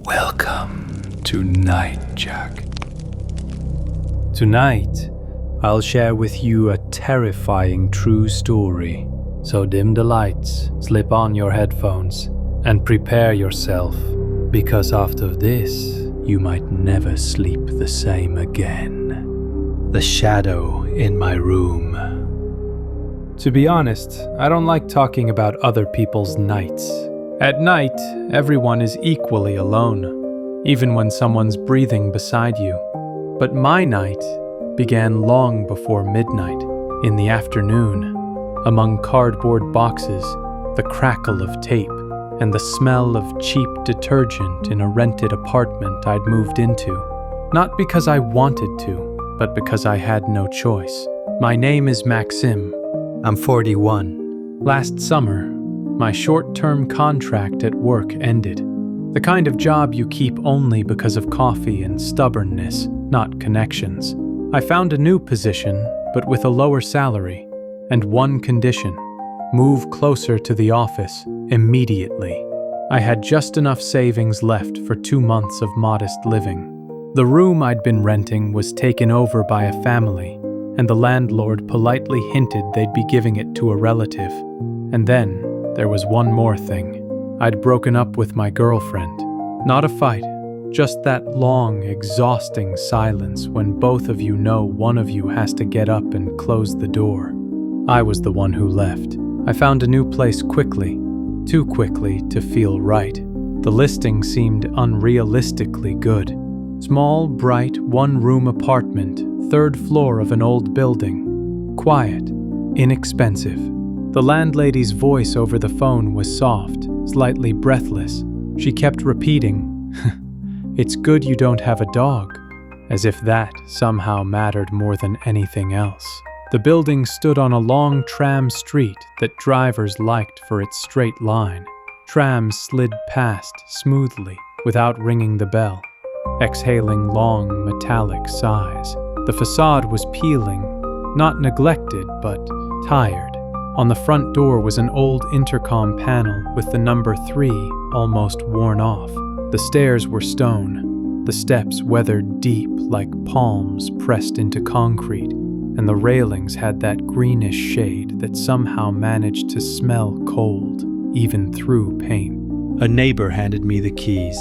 Welcome to Night, Jack. Tonight, I'll share with you a terrifying true story. So dim the lights, slip on your headphones, and prepare yourself, because after this, you might never sleep the same again. The shadow in my room. To be honest, I don't like talking about other people's nights. At night, everyone is equally alone, even when someone's breathing beside you. But my night began long before midnight, in the afternoon, among cardboard boxes, the crackle of tape, and the smell of cheap detergent in a rented apartment I'd moved into. Not because I wanted to, but because I had no choice. My name is Maxim. I'm 41. Last summer, my short-term contract at work ended. The kind of job you keep only because of coffee and stubbornness, not connections. I found a new position, but with a lower salary, and one condition: move closer to the office immediately. I had just enough savings left for 2 months of modest living. The room I'd been renting was taken over by a family, and the landlord politely hinted they'd be giving it to a relative. And then there was one more thing. I'd broken up with my girlfriend. Not a fight, just that long, exhausting silence when both of you know one of you has to get up and close the door. I was the one who left. I found a new place quickly, too quickly to feel right. The listing seemed unrealistically good. Small, bright, one-room apartment, 3rd floor of an old building. Quiet, inexpensive. The landlady's voice over the phone was soft, slightly breathless. She kept repeating, "It's good you don't have a dog," as if that somehow mattered more than anything else. The building stood on a long tram street that drivers liked for its straight line. Trams slid past smoothly without ringing the bell, exhaling long metallic sighs. The facade was peeling, not neglected, but tired. On the front door was an old intercom panel with the number 3 almost worn off. The stairs were stone, the steps weathered deep like palms pressed into concrete, and the railings had that greenish shade that somehow managed to smell cold, even through paint. A neighbor handed me the keys,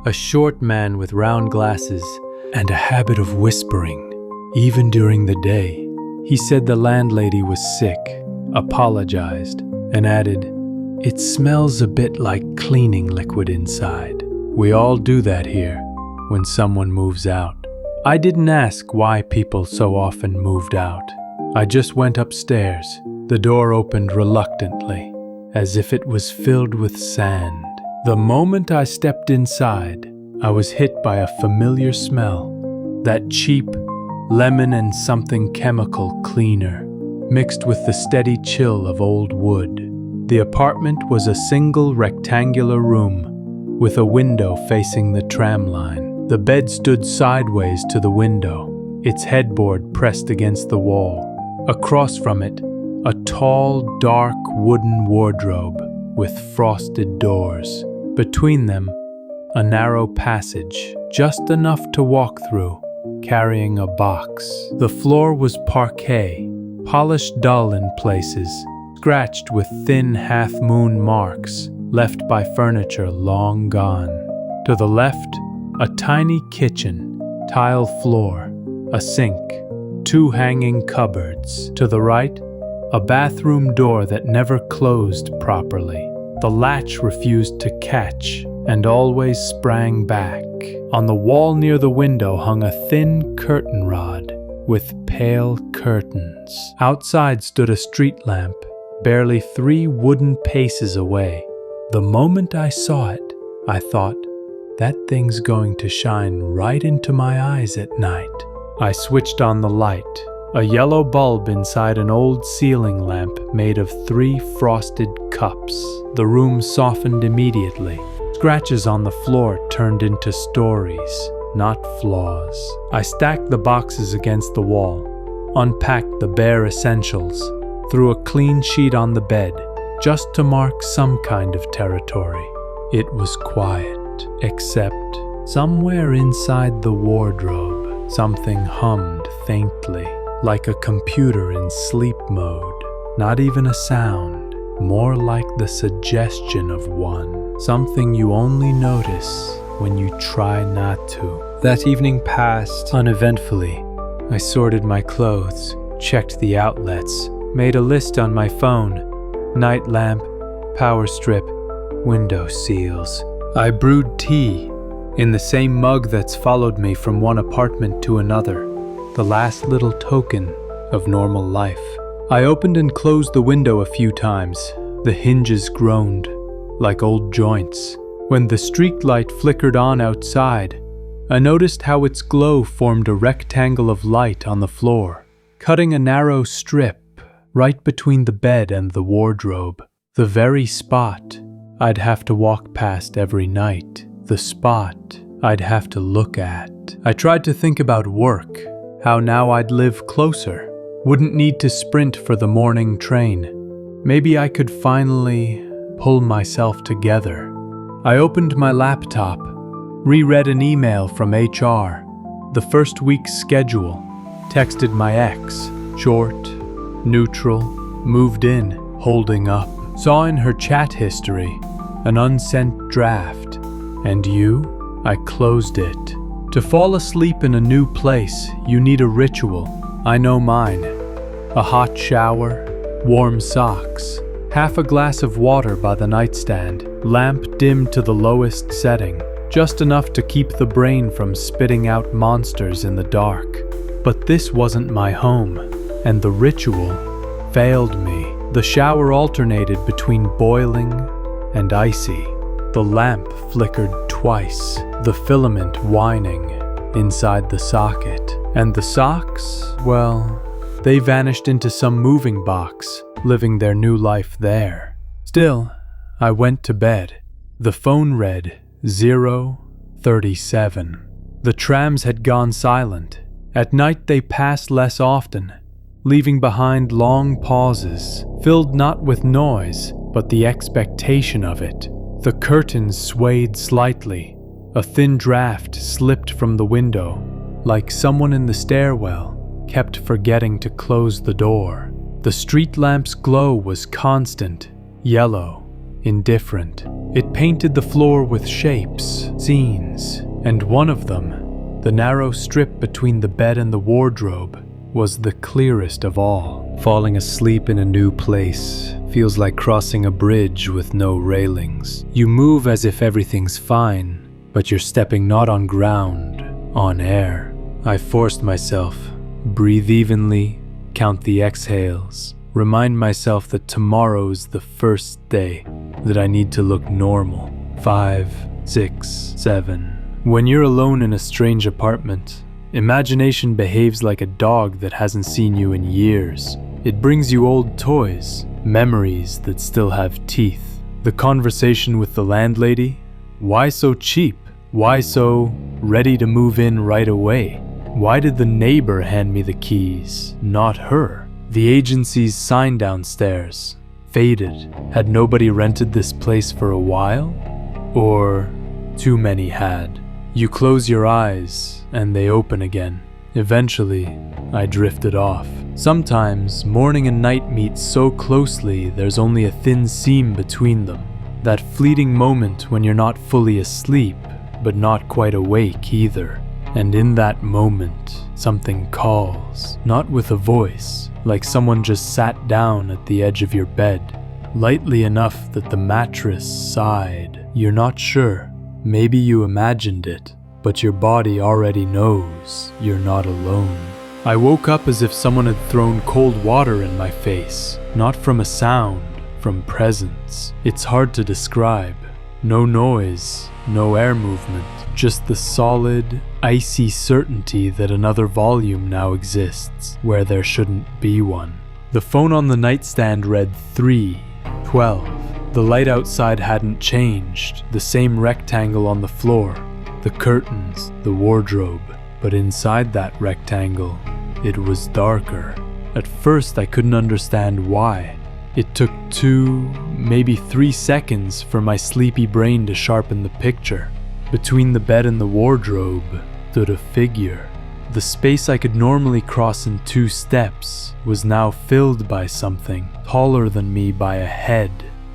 a short man with round glasses and a habit of whispering, even during the day. He said the landlady was sick, apologized, and added, "It smells a bit like cleaning liquid inside. We all do that here when someone moves out." I didn't ask why people so often moved out. I just went upstairs. The door opened reluctantly, as if it was filled with sand. The moment I stepped inside, I was hit by a familiar smell, that cheap lemon and something chemical cleaner, mixed with the steady chill of old wood. The apartment was a single rectangular room, with a window facing the tram line. The bed stood sideways to the window, its headboard pressed against the wall. Across from it, a tall, dark wooden wardrobe with frosted doors. Between them, a narrow passage, just enough to walk through, carrying a box. The floor was parquet, polished dull in places, scratched with thin half-moon marks left by furniture long gone. To the left, a tiny kitchen, tile floor, a sink, 2 hanging cupboards. To the right, a bathroom door that never closed properly. The latch refused to catch and always sprang back. On the wall near the window hung a thin curtain rod with pale curtains. Outside stood a street lamp, barely 3 wooden paces away. The moment I saw it, I thought, that thing's going to shine right into my eyes at night. I switched on the light, a yellow bulb inside an old ceiling lamp made of 3 frosted cups. The room softened immediately. Scratches on the floor turned into stories, not flaws. I stacked the boxes against the wall, unpacked the bare essentials, threw a clean sheet on the bed, just to mark some kind of territory. It was quiet. except somewhere inside the wardrobe, something hummed faintly, like a computer in sleep mode. Not even a sound, more like the suggestion of one, something you only notice when you try not to. That evening passed uneventfully. I sorted my clothes, checked the outlets, made a list on my phone: night lamp, power strip, window seals. I brewed tea in the same mug that's followed me from one apartment to another, the last little token of normal life. I opened and closed the window a few times. The hinges groaned like old joints. When the street light flickered on outside, I noticed how its glow formed a rectangle of light on the floor, cutting a narrow strip right between the bed and the wardrobe. The very spot I'd have to walk past every night. The spot I'd have to look at. I tried to think about work, how now I'd live closer, wouldn't need to sprint for the morning train. Maybe I could finally pull myself together. I opened my laptop, reread an email from HR, the first week's schedule, texted my ex, short, neutral, moved in, holding up, saw in her chat history an unsent draft, and you? I closed it. To fall asleep in a new place, you need a ritual. I know mine. A hot shower, warm socks, half a glass of water by the nightstand, lamp dimmed to the lowest setting, just enough to keep the brain from spitting out monsters in the dark. But this wasn't my home, and the ritual failed me. The shower alternated between boiling and icy. The lamp flickered twice, the filament whining inside the socket. And the socks, well, they vanished into some moving box, living their new life there. Still, I went to bed. The phone read 0:37. The trams had gone silent. At night they passed less often, leaving behind long pauses, filled not with noise, but the expectation of it. The curtains swayed slightly. A thin draft slipped from the window, like someone in the stairwell kept forgetting to close the door. The street lamp's glow was constant, yellow, indifferent. It painted the floor with shapes, scenes, and one of them, the narrow strip between the bed and the wardrobe, was the clearest of all. Falling asleep in a new place feels like crossing a bridge with no railings. You move as if everything's fine, but you're stepping not on ground, on air. I forced myself, breathe evenly, count the exhales, remind myself that tomorrow's the first day, that I need to look normal. 5, 6, 7. When you're alone in a strange apartment, imagination behaves like a dog that hasn't seen you in years. It brings you old toys, memories that still have teeth. The conversation with the landlady, why so cheap? Why so ready to move in right away? Why did the neighbor hand me the keys, not her? The agency's sign downstairs, faded. Had nobody rented this place for a while? Or too many had. You close your eyes, and they open again. Eventually, I drifted off. Sometimes, morning and night meet so closely there's only a thin seam between them. That fleeting moment when you're not fully asleep, but not quite awake either. And in that moment, something calls, not with a voice, like someone just sat down at the edge of your bed, lightly enough that the mattress sighed. You're not sure. Maybe you imagined it, but your body already knows you're not alone. I woke up as if someone had thrown cold water in my face, not from a sound, from presence. It's hard to describe. No noise, no air movement, just the solid, icy certainty that another volume now exists where there shouldn't be one. The phone on the nightstand read 3:12. The light outside hadn't changed, the same rectangle on the floor, the curtains, the wardrobe, but inside that rectangle, it was darker. At first, I couldn't understand why. It took 2, maybe 3 seconds for my sleepy brain to sharpen the picture. Between the bed and the wardrobe stood a figure. The space I could normally cross in 2 steps was now filled by something taller than me by a head.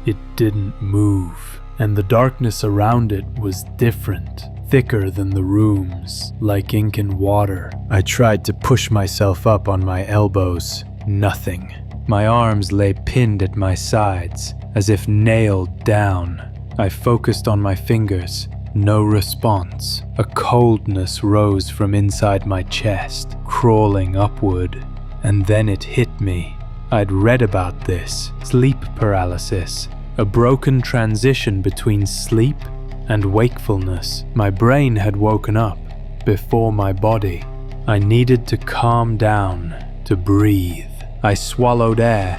It didn't move, and the darkness around it was different, thicker than the rooms, like ink and water. I tried to push myself up on my elbows. Nothing. My arms lay pinned at my sides, as if nailed down. I focused on my fingers. No response. A coldness rose from inside my chest, crawling upward. And then it hit me. I'd read about this. Sleep paralysis. A broken transition between sleep and wakefulness. My brain had woken up before my body. I needed to calm down, to breathe. I swallowed air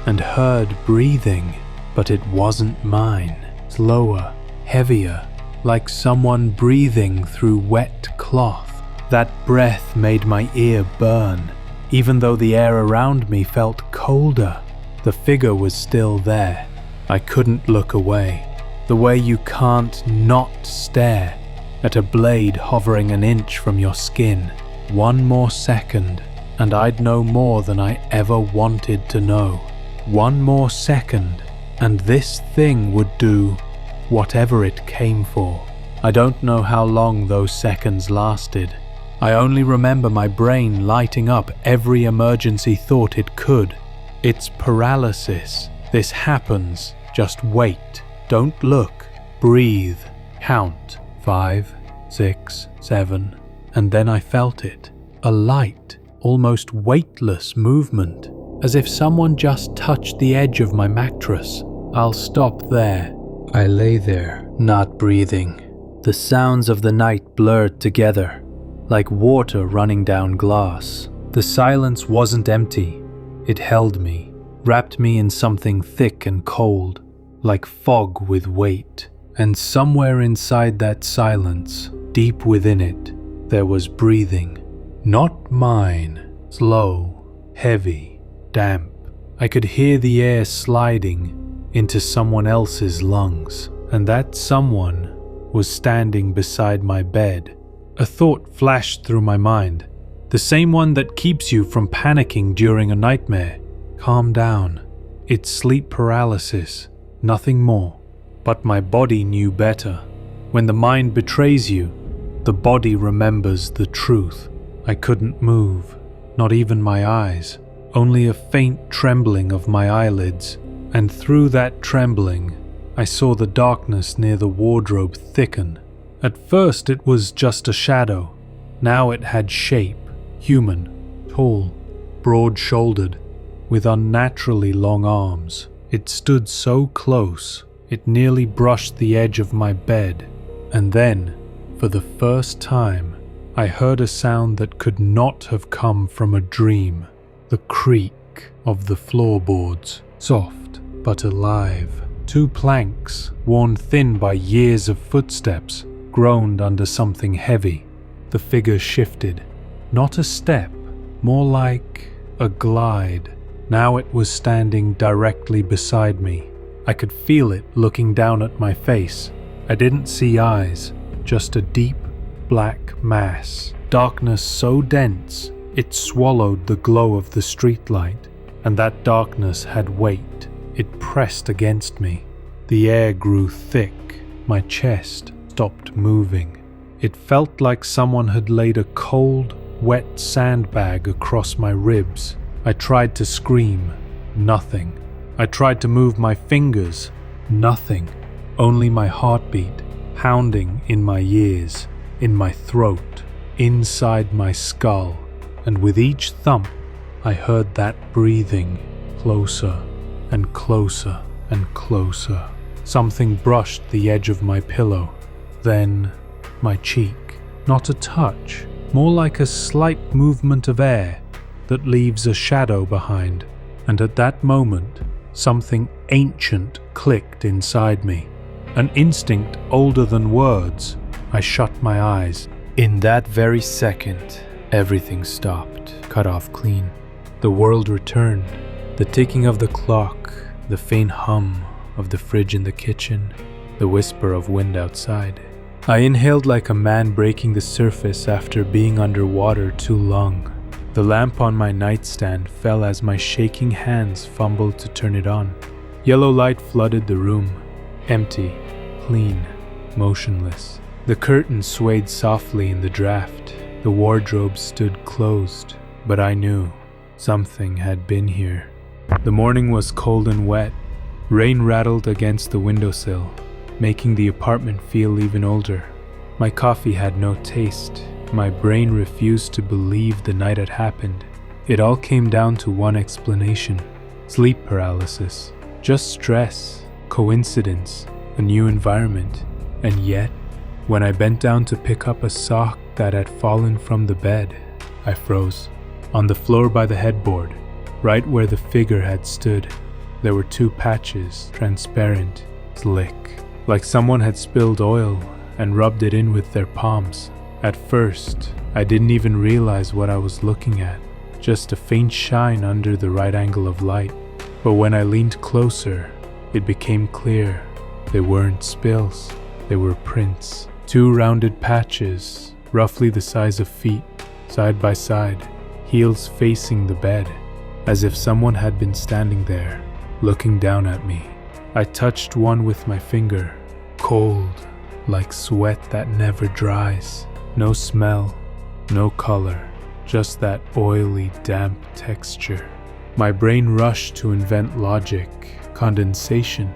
and heard breathing, but it wasn't mine. Slower, heavier, like someone breathing through wet cloth. That breath made my ear burn, even though the air around me felt colder. The figure was still there. I couldn't look away. The way you can't not stare at a blade hovering an inch from your skin. 1 more second, and I'd know more than I ever wanted to know. 1 more second, and this thing would do whatever it came for. I don't know how long those seconds lasted. I only remember my brain lighting up every emergency thought it could. It's paralysis. This happens. Just wait. Don't look. Breathe. Count. 5, 6, 7. And then I felt it. A light, almost weightless movement, as if someone just touched the edge of my mattress. I'll stop there. I lay there, not breathing. The sounds of the night blurred together, like water running down glass. The silence wasn't empty. It held me, wrapped me in something thick and cold, like fog with weight. And somewhere inside that silence, deep within it, there was breathing. Not mine. Slow, heavy, damp. I could hear the air sliding into someone else's lungs, and that someone was standing beside my bed. A thought flashed through my mind, the same one that keeps you from panicking during a nightmare. Calm down. It's sleep paralysis, nothing more. But my body knew better. When the mind betrays you, the body remembers the truth. I couldn't move, not even my eyes, only a faint trembling of my eyelids. And through that trembling, I saw the darkness near the wardrobe thicken. At first it was just a shadow. Now it had shape, human, tall, broad-shouldered, with unnaturally long arms. It stood so close, it nearly brushed the edge of my bed. And then, for the first time, I heard a sound that could not have come from a dream. The creak of the floorboards, soft but alive. 2 planks, worn thin by years of footsteps, groaned under something heavy. The figure shifted. Not a step, more like a glide. Now it was standing directly beside me. I could feel it looking down at my face. I didn't see eyes, just a deep, black mass. Darkness so dense, it swallowed the glow of the streetlight, and that darkness had weight. It pressed against me. The air grew thick. My chest stopped moving. It felt like someone had laid a cold, wet sandbag across my ribs. I tried to scream. Nothing. I tried to move my fingers. Nothing. Only my heartbeat, pounding in my ears, in my throat, inside my skull. And with each thump, I heard that breathing, closer and closer and closer. Something brushed the edge of my pillow, then my cheek. Not a touch, more like a slight movement of air that leaves a shadow behind. And at that moment, something ancient clicked inside me. An instinct older than words. I shut my eyes. In that very second, everything stopped, cut off clean. The world returned. The ticking of the clock, the faint hum of the fridge in the kitchen, the whisper of wind outside. I inhaled like a man breaking the surface after being underwater too long. The lamp on my nightstand fell as my shaking hands fumbled to turn it on. Yellow light flooded the room, empty, clean, motionless. The curtains swayed softly in the draft. The wardrobe stood closed, but I knew something had been here. The morning was cold and wet. Rain rattled against the windowsill, making the apartment feel even older. My coffee had no taste. My brain refused to believe the night had happened. It all came down to one explanation: sleep paralysis. Just stress, coincidence, a new environment. And yet, when I bent down to pick up a sock that had fallen from the bed, I froze. On the floor by the headboard, right where the figure had stood, there were 2 patches, transparent, slick, like someone had spilled oil and rubbed it in with their palms. At first, I didn't even realize what I was looking at, just a faint shine under the right angle of light. But when I leaned closer, it became clear. They weren't spills, they were prints. 2 rounded patches, roughly the size of feet, side by side, heels facing the bed, as if someone had been standing there, looking down at me. I touched one with my finger, cold, like sweat that never dries. No smell, no color, just that oily, damp texture. My brain rushed to invent logic, condensation,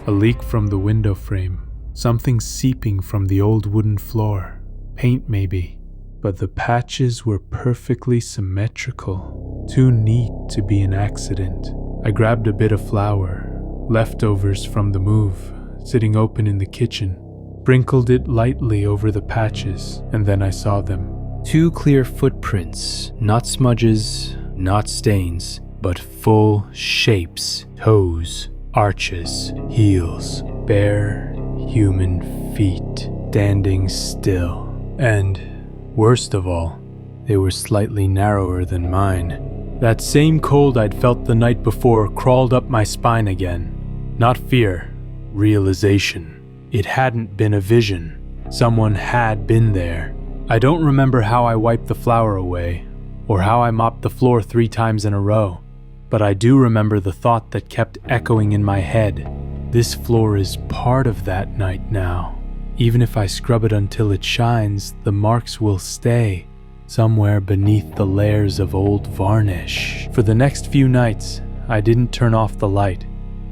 a leak from the window frame, something seeping from the old wooden floor, paint maybe. But the patches were perfectly symmetrical, too neat to be an accident. I grabbed a bit of flour, leftovers from the move, sitting open in the kitchen, sprinkled it lightly over the patches, and then I saw them. 2 clear footprints, not smudges, not stains, but full shapes, toes, arches, heels, bare human feet, standing still. And, worst of all, they were slightly narrower than mine. That same cold I'd felt the night before crawled up my spine again. Not fear, realization. It hadn't been a vision. Someone had been there. I don't remember how I wiped the flour away, or how I mopped the floor 3 times in a row, but I do remember the thought that kept echoing in my head. This floor is part of that night now. Even if I scrub it until it shines, the marks will stay, somewhere beneath the layers of old varnish. For the next few nights, I didn't turn off the light.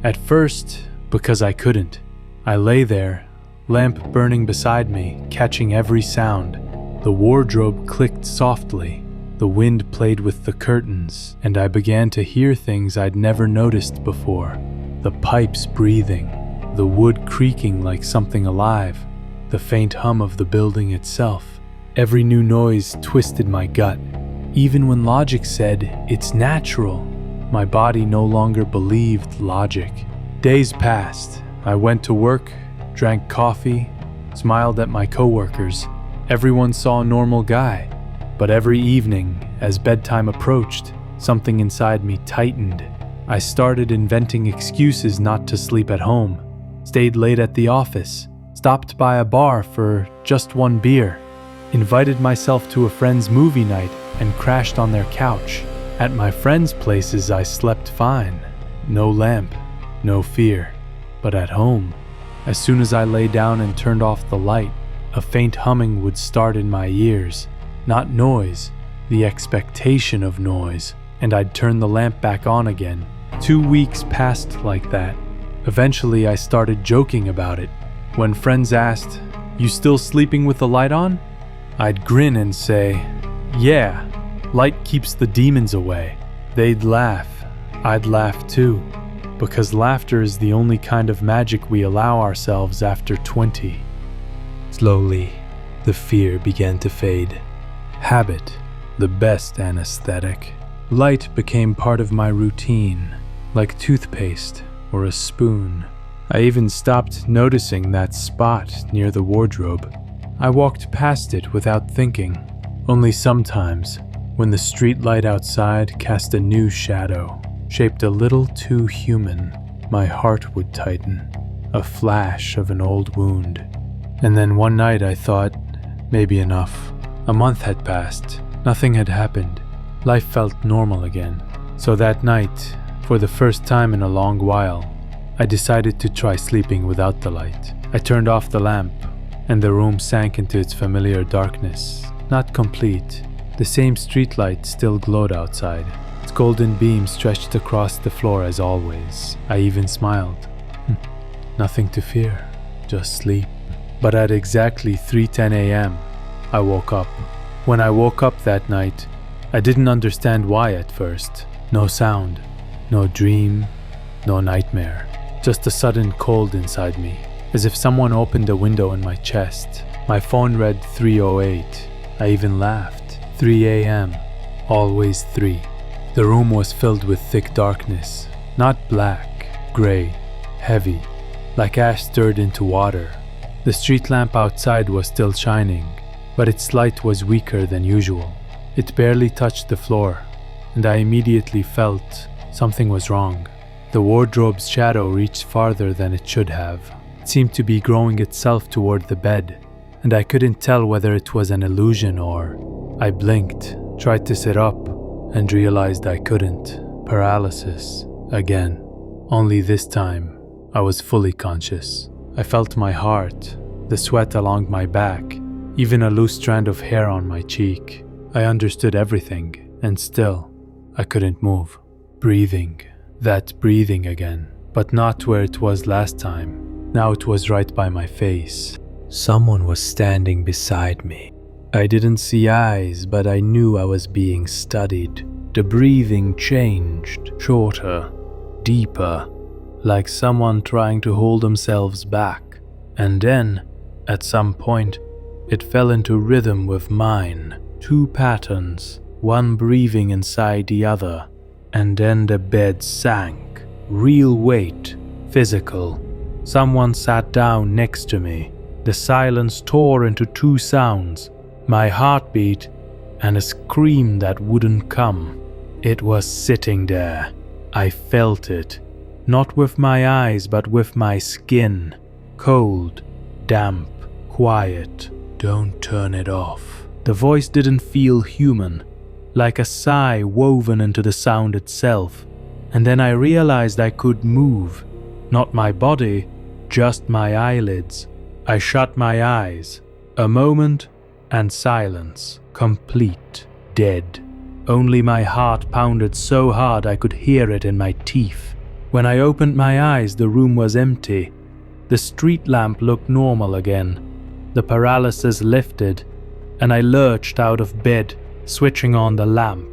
At first, because I couldn't. I lay there, lamp burning beside me, catching every sound. The wardrobe clicked softly, the wind played with the curtains, and I began to hear things I'd never noticed before. The pipes breathing, the wood creaking like something alive, the faint hum of the building itself. Every new noise twisted my gut. Even when logic said, it's natural, my body no longer believed logic. Days passed. I went to work, drank coffee, smiled at my coworkers. Everyone saw a normal guy. But every evening, as bedtime approached, something inside me tightened. I started inventing excuses not to sleep at home, stayed late at the office, stopped by a bar for just 1 beer, invited myself to a friend's movie night and crashed on their couch. At my friends' places I slept fine. No lamp, no fear. But at home, as soon as I lay down and turned off the light, a faint humming would start in my ears. Not noise, the expectation of noise, and I'd turn the lamp back on again. 2 weeks passed like that. Eventually I started joking about it. When friends asked, "You still sleeping with the light on?" I'd grin and say, "Yeah, light keeps the demons away." They'd laugh. I'd laugh too. Because laughter is the only kind of magic we allow ourselves after 20. Slowly, the fear began to fade. Habit, the best anesthetic. Light became part of my routine, like toothpaste or a spoon. I even stopped noticing that spot near the wardrobe. I walked past it without thinking. Only sometimes, when the street light outside cast a new shadow, shaped a little too human, my heart would tighten, a flash of an old wound. And then one night I thought, maybe enough. A month had passed. Nothing had happened. Life felt normal again. So that night, for the first time in a long while, I decided to try sleeping without the light. I turned off the lamp, and the room sank into its familiar darkness. Not complete. The same streetlight still glowed outside. Its golden beam stretched across the floor as always. I even smiled. Nothing to fear, just sleep. But at exactly 3:10 a.m., I woke up. When I woke up that night, I didn't understand why at first. No sound, no dream, no nightmare. Just a sudden cold inside me, as if someone opened a window in my chest. My phone read 3:08. I even laughed. 3 a.m., always 3. The room was filled with thick darkness, not black, gray, heavy, like ash stirred into water. The street lamp outside was still shining, but its light was weaker than usual. It barely touched the floor, and I immediately felt something was wrong. The wardrobe's shadow reached farther than it should have. It seemed to be growing itself toward the bed, and I couldn't tell whether it was an illusion or... I blinked, tried to sit up, and realized I couldn't. Paralysis, again. Only this time, I was fully conscious. I felt my heart, the sweat along my back, even a loose strand of hair on my cheek. I understood everything, and still, I couldn't move. Breathing. That breathing again, but not where it was last time. Now it was right by my face. Someone was standing beside me. I didn't see eyes, but I knew I was being studied. The breathing changed, shorter, deeper, like someone trying to hold themselves back. And then, at some point, it fell into rhythm with mine. 2 patterns, one breathing inside the other. And then the bed sank. Real weight, physical. Someone sat down next to me. The silence tore into 2 sounds. My heartbeat and a scream that wouldn't come. It was sitting there. I felt it. Not with my eyes, but with my skin. Cold, damp, quiet. Don't turn it off. The voice didn't feel human, like a sigh woven into the sound itself. And then I realized I could move. Not my body, just my eyelids. I shut my eyes. A moment, and silence. Complete. Dead. Only my heart pounded so hard I could hear it in my teeth. When I opened my eyes, the room was empty. The street lamp looked normal again. The paralysis lifted, and I lurched out of bed, switching on the lamp.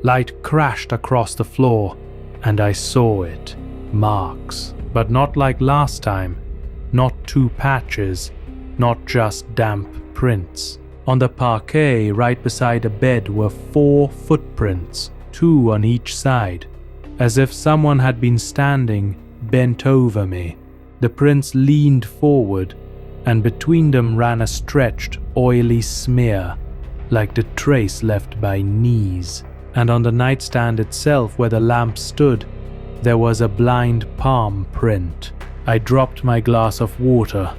Light crashed across the floor, and I saw it. Marks. But not like last time. Not 2 patches. Not just damp prints. On the parquet right beside the bed were 4 footprints, 2 on each side, as if someone had been standing bent over me. The prints leaned forward, and between them ran a stretched, oily smear, like the trace left by knees. And on the nightstand itself where the lamp stood, there was a blind palm print. I dropped my glass of water.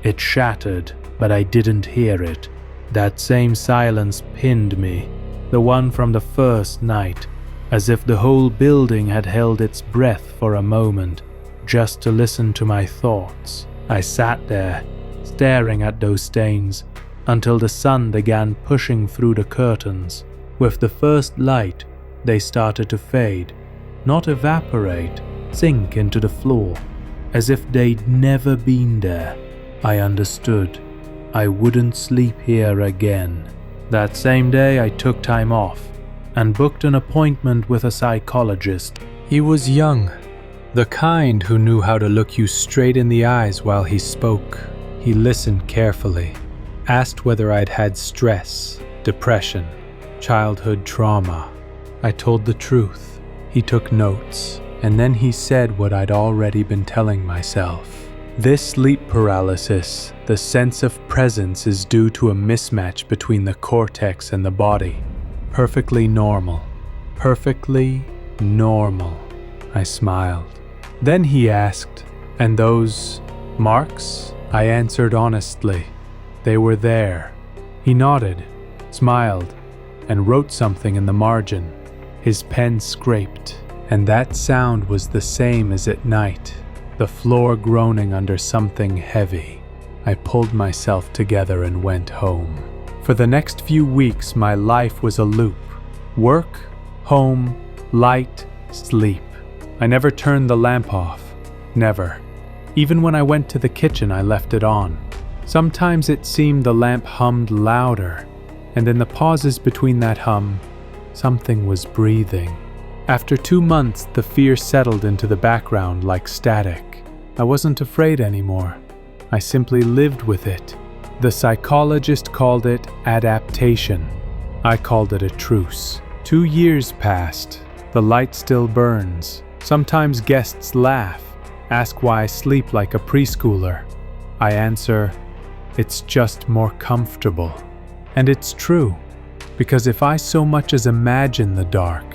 It shattered, but I didn't hear it. That same silence pinned me, the one from the first night, as if the whole building had held its breath for a moment, just to listen to my thoughts. I sat there, staring at those stains, until the sun began pushing through the curtains. With the first light, they started to fade, not evaporate, sink into the floor, as if they'd never been there. I understood. I wouldn't sleep here again. That same day I took time off and booked an appointment with a psychologist. He was young, the kind who knew how to look you straight in the eyes while he spoke. He listened carefully, asked whether I'd had stress, depression, childhood trauma. I told the truth. He took notes, and then he said what I'd already been telling myself. This sleep paralysis, the sense of presence, is due to a mismatch between the cortex and the body. Perfectly normal. Perfectly normal. I smiled. Then he asked, "And those marks?" I answered honestly. They were there. He nodded, smiled, and wrote something in the margin. His pen scraped, and that sound was the same as at night, the floor groaning under something heavy. I pulled myself together and went home. For the next few weeks, my life was a loop. Work, home, light, sleep. I never turned the lamp off. Never. Even when I went to the kitchen, I left it on. Sometimes it seemed the lamp hummed louder, and in the pauses between that hum, something was breathing. After 2 months, the fear settled into the background like static. I wasn't afraid anymore. I simply lived with it. The psychologist called it adaptation. I called it a truce. 2 years passed. The light still burns. Sometimes guests laugh, ask why I sleep like a preschooler. I answer, it's just more comfortable. And it's true, because if I so much as imagine the dark,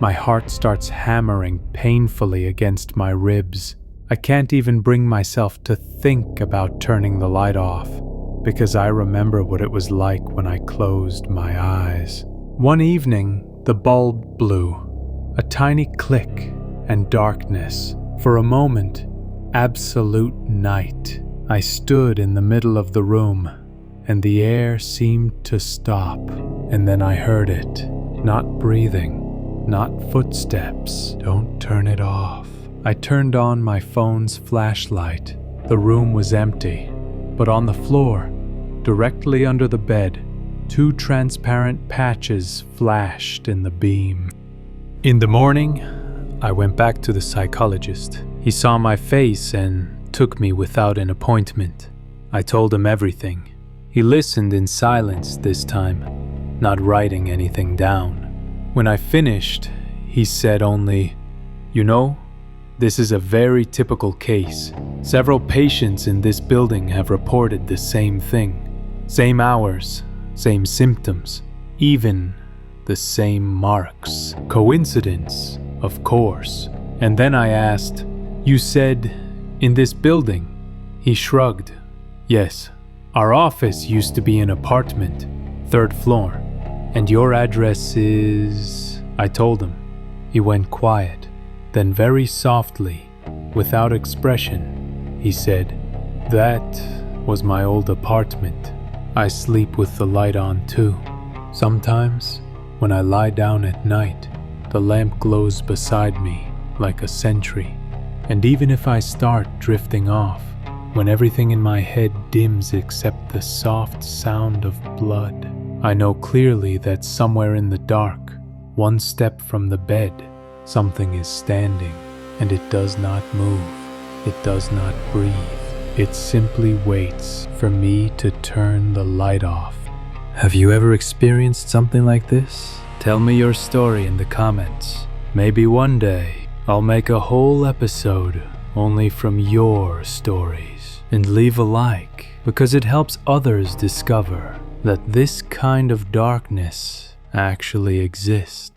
my heart starts hammering painfully against my ribs. I can't even bring myself to think about turning the light off, because I remember what it was like when I closed my eyes. One evening, the bulb blew. A tiny click and darkness. For a moment, absolute night. I stood in the middle of the room, and the air seemed to stop. And then I heard it. Not breathing, not footsteps. Don't turn it off. I turned on my phone's flashlight. The room was empty, but on the floor, directly under the bed, 2 transparent patches flashed in the beam. In the morning, I went back to the psychologist. He saw my face and took me without an appointment. I told him everything. He listened in silence this time, not writing anything down. When I finished, he said only, "You know, this is a very typical case. Several patients in this building have reported the same thing. Same hours, same symptoms, even the same marks. Coincidence, of course." And then I asked, "You said, in this building?" He shrugged. "Yes, our office used to be an apartment, 3rd floor. And your address is..." I told him. He went quiet. Then very softly, without expression, he said, "That was my old apartment. I sleep with the light on too. Sometimes, when I lie down at night, the lamp glows beside me like a sentry. And even if I start drifting off, when everything in my head dims except the soft sound of blood, I know clearly that somewhere in the dark, 1 step from the bed, something is standing, and it does not move. It does not breathe. It simply waits for me to turn the light off." Have you ever experienced something like this? Tell me your story in the comments. Maybe one day I'll make a whole episode only from your stories. And leave a like, because it helps others discover that this kind of darkness actually exists.